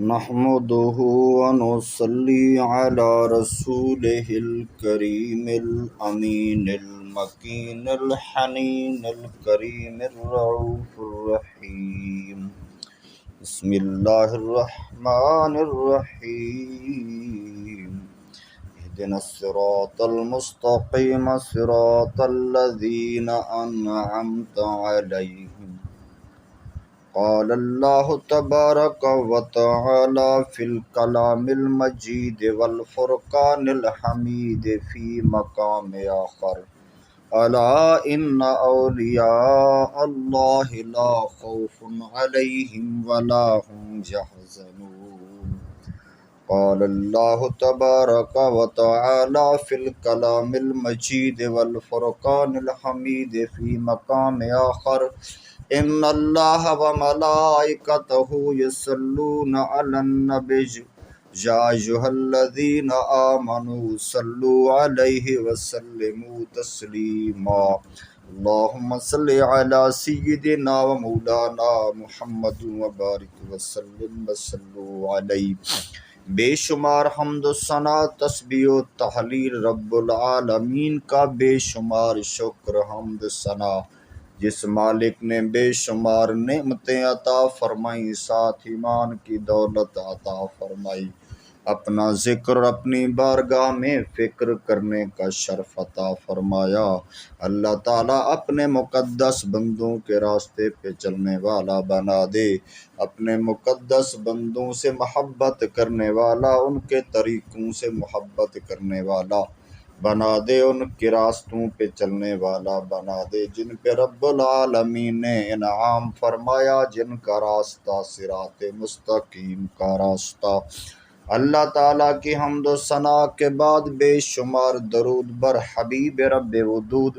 نحمده ونصلي على رسوله الكريم الأمين المكين الحنين الكريم الرؤوف الرحيم. بسم الله الرحمن الرحيم. اهدنا الصراط المستقيم صراط الذين أنعمت عليهم. قال الله تبارك وتعالى في الكلام المجيد والفرقان الحميد في مقام آخر: ألا إن أولياء الله لا خوف عليهم ولا هم يحزنون. قال الله تبارك وتعالى في الكلام المجيد والفرقان الحميد في مقام آخر: إن الله وملائكته يصلون على النبي يا أيها الذين آمنوا صلوا عليه وسلموا تسليما. اللهم صل على سيدنا ومولانا محمد وبارك وسلم وصلوا عليه. بے شمار حمد و ثنا، تسبیح و تحلیل رب العالمین کا بے شمار شکر حمد ثنا، جس مالک نے بے شمار نعمتیں عطا فرمائی، ساتھ ایمان کی دولت عطا فرمائی، اپنا ذکر اپنی بارگاہ میں فکر کرنے کا شرف عطا فرمایا۔ اللہ تعالیٰ اپنے مقدس بندوں کے راستے پہ چلنے والا بنا دے، اپنے مقدس بندوں سے محبت کرنے والا، ان کے طریقوں سے محبت کرنے والا بنا دے، ان کے راستوں پہ چلنے والا بنا دے جن پہ رب العالمین نے انعام فرمایا، جن کا راستہ صراط مستقیم کا راستہ۔ اللہ تعالیٰ کی حمد و ثنا کے بعد بے شمار درود بر حبیب رب ودود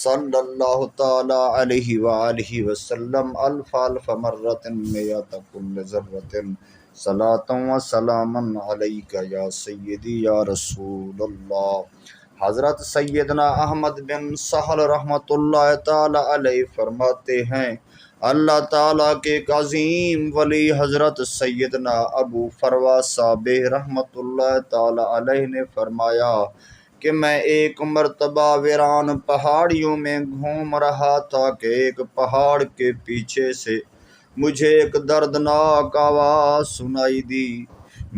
صلی اللہ تعالیٰ علیہ وآلہ وسلم، الف الف مرۃ میۃ کل ذرۃ صلاۃ و سلام علیک یا سیدی یا رسول اللہ۔ حضرت سیدنا احمد بن سہل رحمۃ اللہ تعالی علیہ فرماتے ہیں، اللہ تعالیٰ کے ایک عظیم ولی حضرت سیدنا ابو فروا صاحب رحمۃ اللہ تعالی علیہ نے فرمایا کہ میں ایک مرتبہ ویران پہاڑیوں میں گھوم رہا تھا کہ ایک پہاڑ کے پیچھے سے مجھے ایک دردناک آواز سنائی دی۔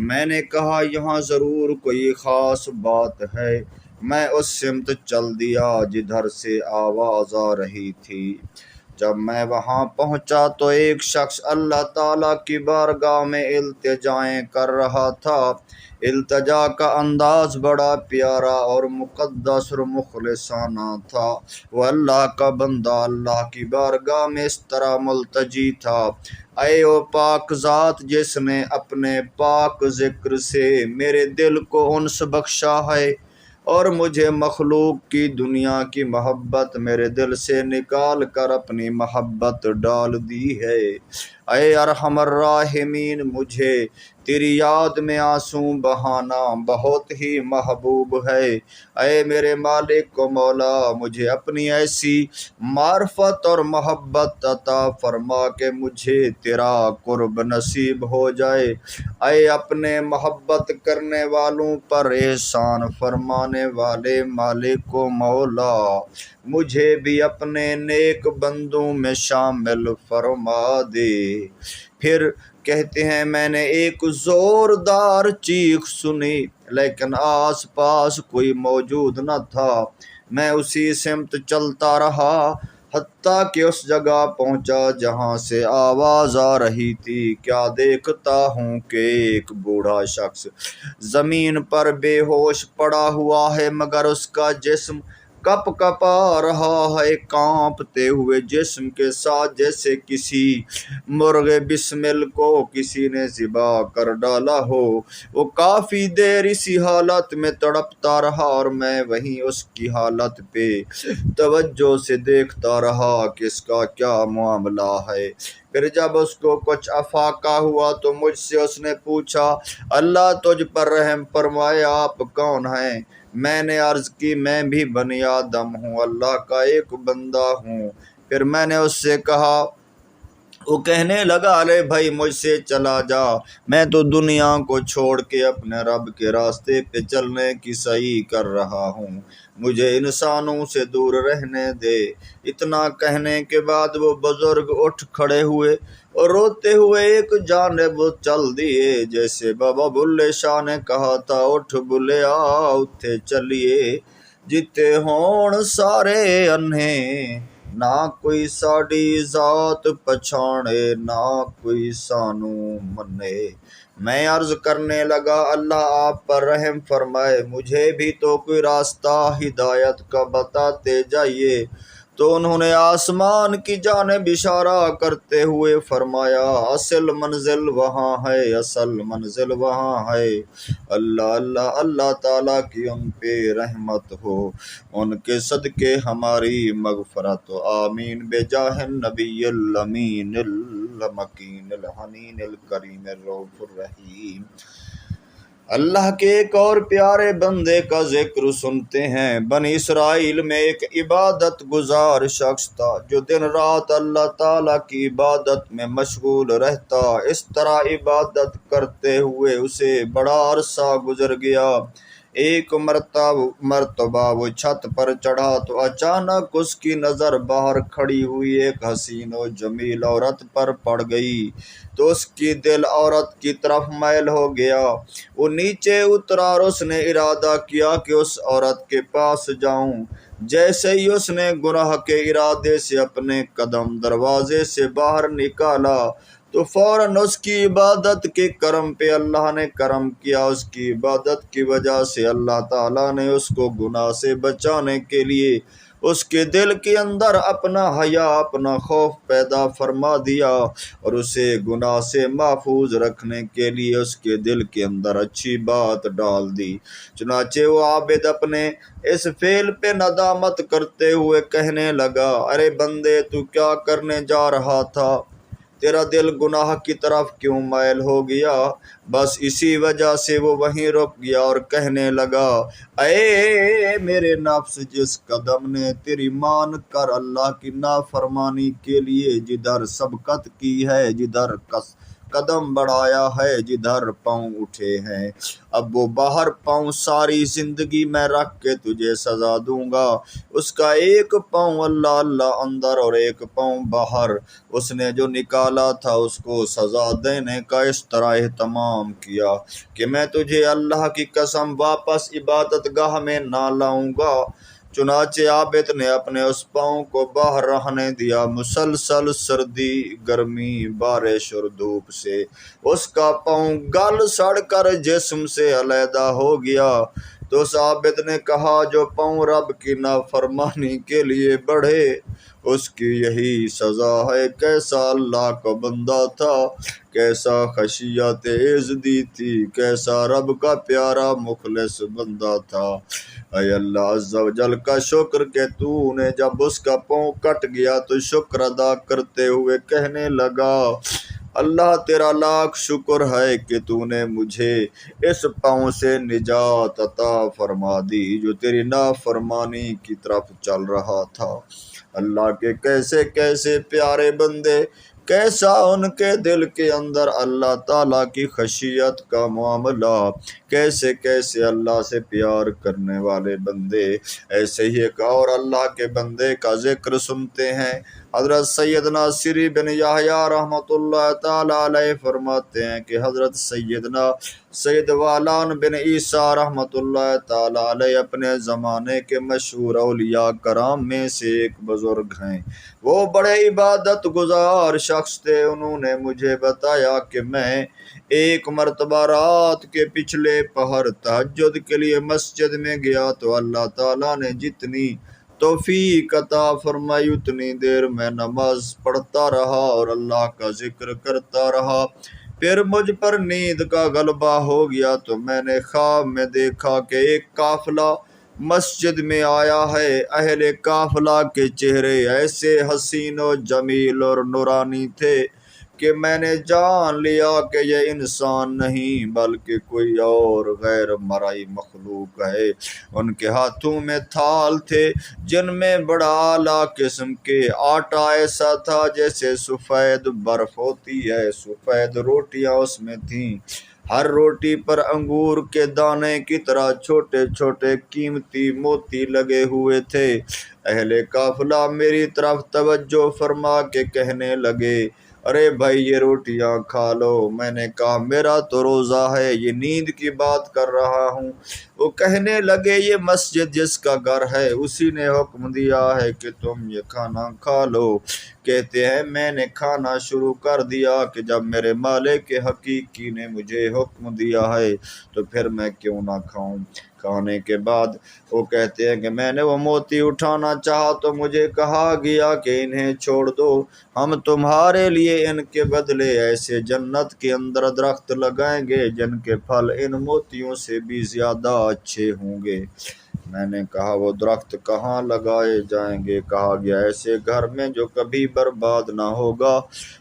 میں نے کہا یہاں ضرور کوئی خاص بات ہے۔ میں اس سمت چل دیا جدھر سے آواز آ رہی تھی۔ جب میں وہاں پہنچا تو ایک شخص اللہ تعالیٰ کی بارگاہ میں التجائیں کر رہا تھا۔ التجا کا انداز بڑا پیارا اور مقدس اور مخلصانہ تھا۔ وہ اللہ کا بندہ اللہ کی بارگاہ میں اس طرح ملتجی تھا: اے او پاک ذات جس نے اپنے پاک ذکر سے میرے دل کو انس بخشا ہے اور مجھے مخلوق کی دنیا کی محبت میرے دل سے نکال کر اپنی محبت ڈال دی ہے، اے ارحم الراحمین مجھے تیری یاد میں آنسو بہانا بہت ہی محبوب ہے۔ اے میرے مالک و مولا، مجھے اپنی ایسی معرفت اور محبت عطا فرما کہ مجھے تیرا قرب نصیب ہو جائے۔ اے اپنے محبت کرنے والوں پر احسان فرمانے والے مالک و مولا، مجھے بھی اپنے نیک بندوں میں شامل فرما دے۔ پھر کہتے ہیں میں نے ایک زوردار چیخ سنی لیکن آس پاس کوئی موجود نہ تھا۔ میں اسی سمت چلتا رہا حتیٰ کہ اس جگہ پہنچا جہاں سے آواز آ رہی تھی۔ کیا دیکھتا ہوں کہ ایک بوڑھا شخص زمین پر بے ہوش پڑا ہوا ہے، مگر اس کا جسم کپ کپا رہا ہے، کانپتے ہوئے جسم کے ساتھ جیسے کسی مرغ بسمل کو کسی نے ذبح کر ڈالا ہو۔ وہ کافی دیر اسی حالت میں تڑپتا رہا اور میں وہیں اس کی حالت پہ توجہ سے دیکھتا رہا کہ اس کا کیا معاملہ ہے۔ پھر جب اس کو کچھ افاقہ ہوا تو مجھ سے اس نے پوچھا، اللہ تجھ پر رحم فرمائے، آپ کون ہیں؟ میں نے عرض کی میں بھی بنی آدم ہوں، اللہ کا ایک بندہ ہوں۔ پھر میں نے اس سے کہا وہ کہنے لگا ارے بھائی مجھ سے چلا جا، میں تو دنیا کو چھوڑ کے اپنے رب کے راستے پہ چلنے کی سعی کر رہا ہوں، مجھے انسانوں سے دور رہنے دے۔ اتنا کہنے کے بعد وہ بزرگ اٹھ کھڑے ہوئے اور روتے ہوئے ایک جانب چل دیے، جیسے بابا بلے شاہ نے کہا تھا اٹھ بلے آ اٹھے چلیے، جتے ہون سارے انھے، نہ کوئی ساڈی ذات پچھانے، نہ کوئی سانو منے۔ میں عرض کرنے لگا اللہ آپ پر رحم فرمائے، مجھے بھی تو کوئی راستہ ہدایت کا بتاتے جائیے۔ تو انہوں نے آسمان کی جانب اشارہ کرتے ہوئے فرمایا اصل منزل وہاں ہے، اصل منزل وہاں ہے۔ اللہ اللہ اللہ تعالیٰ کی ان پہ رحمت ہو، ان کے صدقے ہماری مغفرت ہو، آمین بجاہ النبی الامین المکین الحنین الکریم الرؤوف الرحیم۔ اللہ کے ایک اور پیارے بندے کا ذکر سنتے ہیں۔ بنی اسرائیل میں ایک عبادت گزار شخص تھا جو دن رات اللہ تعالیٰ کی عبادت میں مشغول رہتا۔ اس طرح عبادت کرتے ہوئے اسے بڑا عرصہ گزر گیا۔ ایک مرتبہ وہ چھت پر چڑھا تو اچانک اس کی نظر باہر کھڑی ہوئی ایک حسین و جمیل عورت پر پڑ گئی تو اس کی دل عورت کی طرف میل ہو گیا۔ وہ نیچے اترا اور اس نے ارادہ کیا کہ اس عورت کے پاس جاؤں۔ جیسے ہی اس نے گناہ کے ارادے سے اپنے قدم دروازے سے باہر نکالا تو فوراً اس کی عبادت کے کرم پہ اللہ نے کرم کیا۔ اس کی عبادت کی وجہ سے اللہ تعالیٰ نے اس کو گناہ سے بچانے کے لیے اس کے دل کے اندر اپنا حیا، اپنا خوف پیدا فرما دیا، اور اسے گناہ سے محفوظ رکھنے کے لیے اس کے دل کے اندر اچھی بات ڈال دی۔ چنانچہ وہ عابد اپنے اس فعل پہ ندامت کرتے ہوئے کہنے لگا ارے بندے تو کیا کرنے جا رہا تھا؟ تیرا دل گناہ کی طرف کیوں مائل ہو گیا؟ بس اسی وجہ سے وہ وہیں رک گیا اور کہنے لگا اے میرے نفس، جس قدم نے تیری مان کر اللہ کی نافرمانی کے لیے جدھر سبقت کی ہے، جدھر قدم بڑھایا ہے، جدھر پاؤں اٹھے ہیں، اب وہ باہر پاؤں ساری زندگی میں رکھ کے تجھے سزا دوں گا۔ اس کا ایک پاؤں اللہ اللہ اندر اور ایک پاؤں باہر، اس نے جو نکالا تھا اس کو سزا دینے کا اس طرح اہتمام کیا کہ میں تجھے اللہ کی قسم واپس عبادت گاہ میں نہ لاؤں گا۔ چنانچہ عابد نے اپنے اس پاؤں کو باہر رہنے دیا۔ مسلسل سردی، گرمی، بارش اور دھوپ سے اس کا پاؤں گل سڑ کر جسم سے علیحدہ ہو گیا۔ تو اس عابد نے کہا جو پاؤں رب کی نافرمانی کے لیے بڑھے اس کی یہی سزا ہے۔ کیسا اللہ کا بندہ تھا، کیسا خشیت عزدی تھی، کیسا رب کا پیارا مخلص بندہ تھا۔ اے اللہ عز و جل کا شکر کہ تو نے جب اس کا پاؤں کٹ گیا تو شکر ادا کرتے ہوئے کہنے لگا اللہ تیرا لاکھ شکر ہے کہ تو نے مجھے اس پاؤں سے نجات عطا فرما دی جو تیری نافرمانی کی طرف چل رہا تھا۔ اللہ کے کیسے کیسے پیارے بندے، کیسا ان کے دل کے اندر اللہ تعالیٰ کی خشیت کا معاملہ، کیسے کیسے اللہ سے پیار کرنے والے بندے۔ ایسے ہی ایک اور اللہ کے بندے کا ذکر سنتے ہیں۔ حضرت سیدنا سری بن یحییٰ رحمۃ اللہ تعالیٰ علیہ فرماتے ہیں کہ حضرت سیدنا سید والان بن عیسیٰ رحمۃ اللہ تعالیٰ علیہ اپنے زمانے کے مشہور اولیاء کرام میں سے ایک بزرگ ہیں۔ وہ بڑے عبادت گزار شخص تھے۔ انہوں نے مجھے بتایا کہ میں ایک مرتبہ رات کے پچھلے پہر تہجد کے لیے مسجد میں گیا تو اللہ تعالیٰ نے جتنی توفیق عطا فرمائی اتنی دیر میں نماز پڑھتا رہا اور اللہ کا ذکر کرتا رہا۔ پھر مجھ پر نیند کا غلبہ ہو گیا تو میں نے خواب میں دیکھا کہ ایک قافلہ مسجد میں آیا ہے۔ اہل قافلہ کے چہرے ایسے حسین و جمیل اور نورانی تھے کہ میں نے جان لیا کہ یہ انسان نہیں بلکہ کوئی اور غیر مرئی مخلوق ہے۔ ان کے ہاتھوں میں تھال تھے جن میں بڑا اعلیٰ قسم کے آٹا ایسا تھا جیسے سفید برف ہوتی ہے، سفید روٹیاں اس میں تھیں، ہر روٹی پر انگور کے دانے کی طرح چھوٹے چھوٹے قیمتی موتی لگے ہوئے تھے۔ اہل قافلہ میری طرف توجہ فرما کے کہنے لگے، ارے بھائی یہ روٹیاں کھا لو۔ میں نے کہا میرا تو روزہ ہے، یہ نیند کی بات کر رہا ہوں۔ وہ کہنے لگے یہ مسجد جس کا گھر ہے اسی نے حکم دیا ہے کہ تم یہ کھانا کھا لو۔ کہتے ہیں میں نے کھانا شروع کر دیا کہ جب میرے مالک حقیقی نے مجھے حکم دیا ہے تو پھر میں کیوں نہ کھاؤں۔ کھانے کے بعد وہ کہتے ہیں کہ میں نے وہ موتی اٹھانا چاہا تو مجھے کہا گیا کہ انہیں چھوڑ دو، ہم تمہارے لیے ان کے بدلے ایسے جنت کے اندر درخت لگائیں گے جن کے پھل ان موتیوں سے بھی زیادہ اچھے ہوں گے۔ میں نے کہا وہ درخت کہاں لگائے جائیں گے؟ کہا گیا ایسے گھر میں جو کبھی برباد نہ ہوگا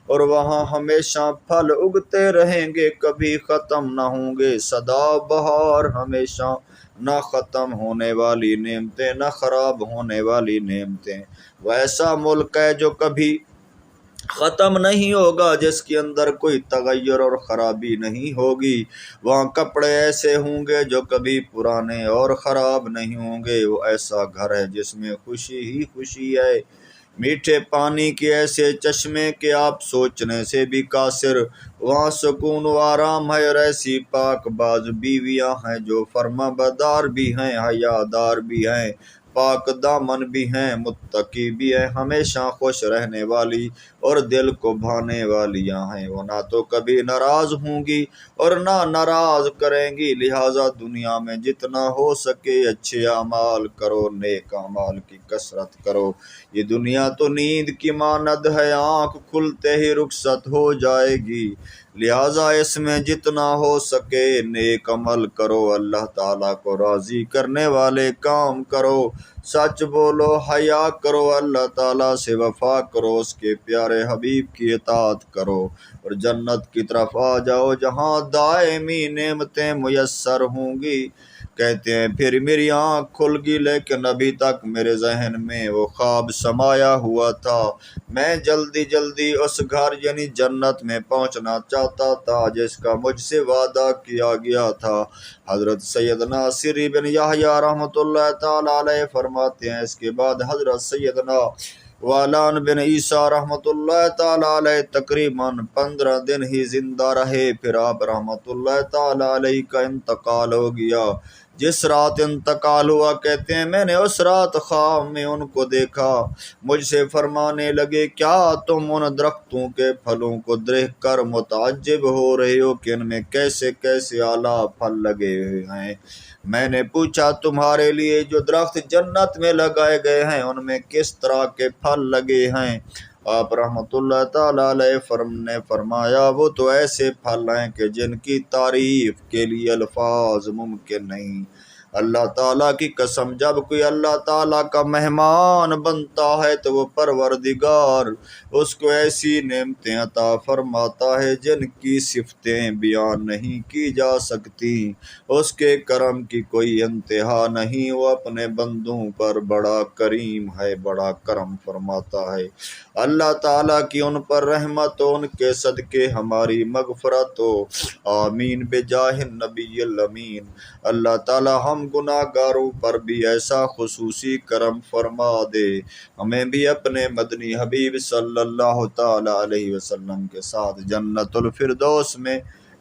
اور وہاں ہمیشہ پھل اگتے رہیں گے، کبھی ختم نہ ہوں گے، سدا بہار، ہمیشہ نہ ختم ہونے والی نعمتیں، نہ خراب ہونے والی نعمتیں۔ وہ ایسا ملک ہے جو کبھی ختم نہیں ہوگا، جس کے اندر کوئی تغیر اور خرابی نہیں ہوگی۔ وہاں کپڑے ایسے ہوں گے جو کبھی پرانے اور خراب نہیں ہوں گے۔ وہ ایسا گھر ہے جس میں خوشی ہی خوشی ہے، میٹھے پانی کے ایسے چشمے کہ آپ سوچنے سے بھی قاصر۔ وہاں سکون و آرام ہے اور ایسی پاک باز بیویاں ہیں جو فرما بردار بھی ہیں، حیادار بھی ہیں، پاک دامن بھی ہیں، متقی بھی ہیں، ہمیشہ خوش رہنے والی اور دل کو بھانے والیاں ہیں۔ وہ نہ تو کبھی ناراض ہوں گی اور نہ ناراض کریں گی، لہٰذا دنیا میں جتنا ہو سکے اچھے اعمال کرو، نیک اعمال کی کثرت کرو۔ یہ دنیا تو نیند کی مانند ہے، آنکھ کھلتے ہی رخصت ہو جائے گی، لہٰذا اس میں جتنا ہو سکے نیک عمل کرو، اللہ تعالیٰ کو راضی کرنے والے کام کرو، سچ بولو، حیا کرو، اللہ تعالیٰ سے وفا کرو، اس کے پیارے حبیب کی اطاعت کرو اور جنت کی طرف آ جاؤ جہاں دائمی نعمتیں میسر ہوں گی۔ کہتے ہیں پھر میری آنکھ کھل گئی لیکن ابھی تک میرے ذہن میں وہ خواب سمایا ہوا تھا۔ میں جلدی جلدی اس گھر یعنی جنت میں پہنچنا چاہتا تھا جس کا مجھ سے وعدہ کیا گیا تھا۔ حضرت سیدنا سری بن یحییٰ رحمۃ اللہ تعالیٰ علیہ فرماتے ہیں اس کے بعد حضرت سیدنا والان بن عیسیٰ رحمۃ اللہ تعالیٰ علیہ تقریباً 15 دن ہی زندہ رہے، پھر آپ رحمۃ اللہ تعالیٰ علیہ کا انتقال ہو گیا۔ جس رات انتقال ہوا کہتے ہیں میں نے اس رات خواب میں ان کو دیکھا، مجھ سے فرمانے لگے کیا تم ان درختوں کے پھلوں کو دیکھ کر متعجب ہو رہے ہو کہ ان میں کیسے کیسے اعلیٰ پھل لگے ہوئے ہیں؟ میں نے پوچھا تمہارے لیے جو درخت جنت میں لگائے گئے ہیں ان میں کس طرح کے پھل لگے ہیں؟ آپ رحمۃ اللہ تعالیٰ علیہ نے فرمایا وہ تو ایسے پھل ہیں کہ جن کی تعریف کے لیے الفاظ ممکن نہیں۔ اللہ تعالیٰ کی قسم جب کوئی اللہ تعالیٰ کا مہمان بنتا ہے تو وہ پروردگار اس کو ایسی نعمتیں عطا فرماتا ہے جن کی صفتیں بیان نہیں کی جا سکتی، اس کے کرم کی کوئی انتہا نہیں، وہ اپنے بندوں پر بڑا کریم ہے، بڑا کرم فرماتا ہے۔ اللہ تعالیٰ کی ان پر رحمت ہو، ان کے صدقے ہماری مغفرت ہو، آمین بجاہ النبی الامین۔ اللہ تعالیٰ ہم گناہ گاروں پر بھی ایسا خصوصی کرم فرما دے، ہمیں بھی اپنے مدنی حبیب صلی اللہ تعالیٰ علیہ وسلم کے ساتھ جنت الفردوس میں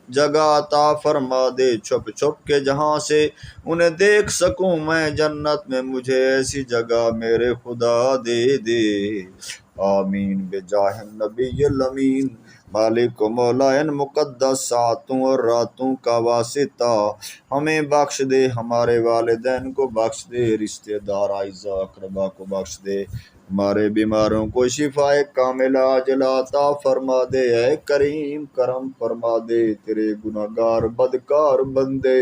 جگہ عطا فرما دے، چھپ چھپ کے جہاں سے انہیں دیکھ سکوں میں، جنت میں مجھے ایسی جگہ میرے خدا دے دے، آمین بجاہ النبی الامین۔ مالک و مولا ان مقدس ساعتوں اور راتوں کا واسطہ ہمیں بخش دے، ہمارے والدین کو بخش دے، رشتہ دار اعزاء اقربا کو بخش دے، ہمارے بیماروں کو شفا کاملہ عاجلہ عطا فرما دے، اے کریم کرم فرما دے، تیرے گناہگار بدکار بندے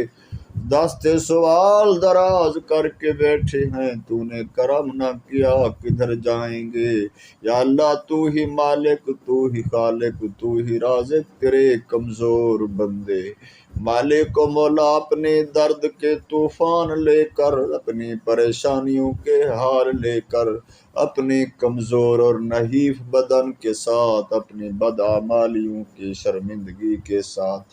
دست سوال دراز کر کے بیٹھے ہیں، تو نے کرم نہ کیا کدھر جائیں گے؟ یا اللہ تو ہی مالک، تو ہی خالق، تو ہی رازق، تیرے کمزور بندے۔ مالک و مولا اپنے درد کے طوفان لے کر، اپنی پریشانیوں کے ہار لے کر، اپنے کمزور اور نحیف بدن کے ساتھ، اپنی بدعمالیوں کی شرمندگی کے ساتھ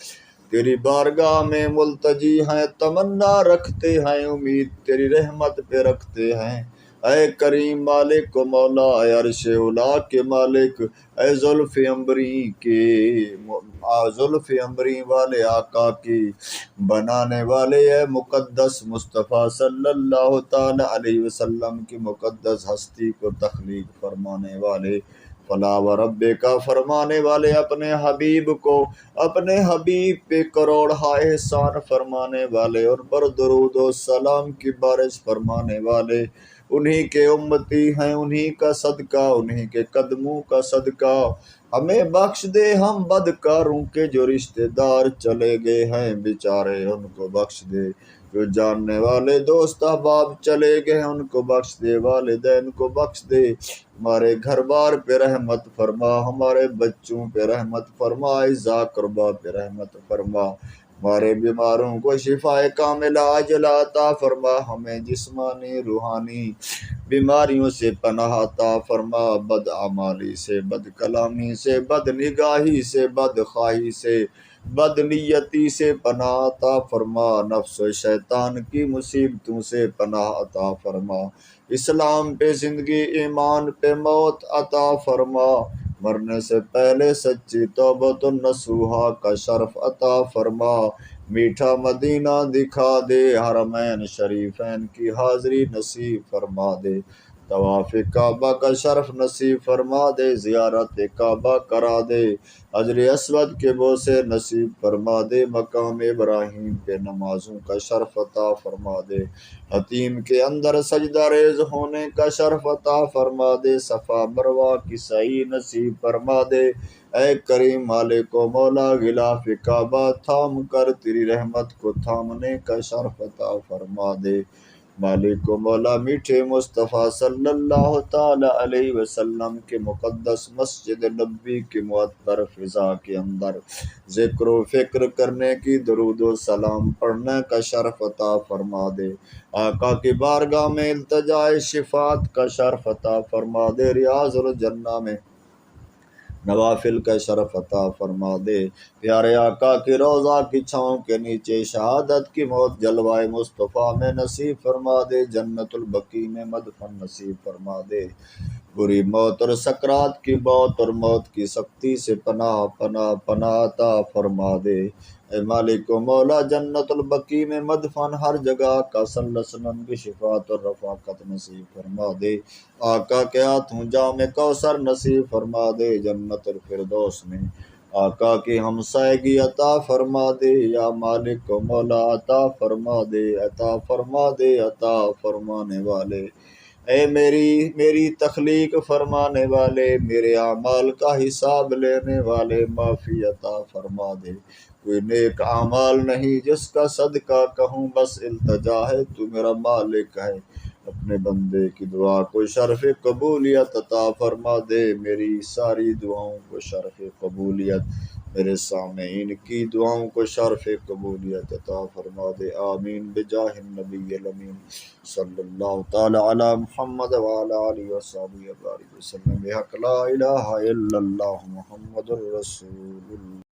تیری بارگاہ میں ملتجی ہیں، تمنا رکھتے ہیں، امید تیری رحمت پہ رکھتے ہیں۔ اے کریم مالک و مولا، اے عرش اولا کے مالک، اے زلف عمبری والے آقا کی بنانے والے، اے مقدس مصطفیٰ صلی اللہ تعالی علیہ وسلم کی مقدس ہستی کو تخلیق فرمانے والے، فلا و رب کا فرمانے والے، اپنے حبیب کو، اپنے حبیب پہ کروڑہا احسان فرمانے والے، اور پر درود و سلام کی بارش فرمانے والے، انہی کے امتی ہیں، انہی کا صدقہ، انہی کے قدموں کا صدقہ ہمیں بخش دے۔ ہم بدکاروں کے جو رشتہ دار چلے گئے ہیں بیچارے، ان کو بخش دے۔ جو جاننے والے دوست احباب چلے گئے ہیں، ان کو بخش دے، والدین کو بخش دے۔ ہمارے گھر بار پہ رحمت فرما، ہمارے بچوں پہ رحمت فرما، اعزا قربا پہ رحمت فرما، ہمارے بیماروں کو شفا کاملہ عاجلہ عطا فرما، ہمیں جسمانی روحانی بیماریوں سے پناہ عطا فرما، بد اعمالی سے، بد کلامی سے، بد نگاہی سے، بد خواہی سے، بد نیتی سے پناہ عطا فرما، نفس و شیطان کی مصیبتوں سے پناہ عطا فرما، اسلام پہ زندگی، ایمان پہ موت عطا فرما، مرنے سے پہلے سچی توبۃ النصوحہ کا شرف عطا فرما، میٹھا مدینہ دکھا دے، حرمین شریفین کی حاضری نصیب فرما دے، طواف کعبہ کا شرف نصیب فرما دے، زیارت کعبہ کرا دے، حجر اسود کے بوسے نصیب فرما دے، مقام ابراہیم پہ نمازوں کا شرف عطا فرما دے، حتیم کے اندر سجدہ ریز ہونے کا شرف عطا فرما دے، صفا مروہ کی سعی نصیب فرما دے۔ اے کریم مالک و مولا، غلاف کعبہ تھام کر تیری رحمت کو تھامنے کا شرف عطا فرما دے۔ مالک و مولا، میٹھے مصطفیٰ صلی اللہ تعالی علیہ وسلم کے مقدس مسجد نبی کی معطر فضا کے اندر ذکر و فکر کرنے کی، درود و سلام پڑھنے کا شرف عطا فرما دے، آقا کی بارگاہ میں التجائے شفاعت کا شرف عطا فرما دے، ریاض الجنہ میں نوافل کا شرف عطا فرما دے، پیارے آقا کی روضہ کی چھاؤں کے نیچے شہادت کی موت جلوہ مصطفیٰ میں نصیب فرما دے، جنت البقیع میں مدفن نصیب فرما دے، بری موت اور سکرات کی موت اور موت کی سختی سے پناہ پناہ پناہ عطا فرما دے۔ اے مالک و مولا، جنت البقیع میں مدفن ہر جگہ کا صلی اللہ علیہ وسلم کی شفاعت اور رفاقت نصیب فرما دے، آقا کے ہاتھوں جام کوثر نصیب فرما دے، جنت الفردوس میں آقا کی ہمسائیگی عطا فرما دے، یا مالک و مولا عطا فرما دے، عطا فرما دے، عطا فرمانے والے، اے میری تخلیق فرمانے والے، میرے اعمال کا حساب لینے والے، معافی عطا فرما دے۔ کوئی نیک اعمال نہیں جس کا صدقہ کہوں، بس التجا ہے تو میرا مالک ہے، اپنے بندے کی دعا کو شرف قبولیت عطا فرما دے، میری ساری دعاؤں کو شرف قبولیت، میرے سامعین کی دعاؤں کو شرف قبولیت عطا فرما دے، آمین بجاہ النبی الامین صلی اللہ تعالی علی محمد وعلی آلہ وصحبہ وبارک وسلم، بحق لا الہ الا اللہ محمد الرسول اللہ۔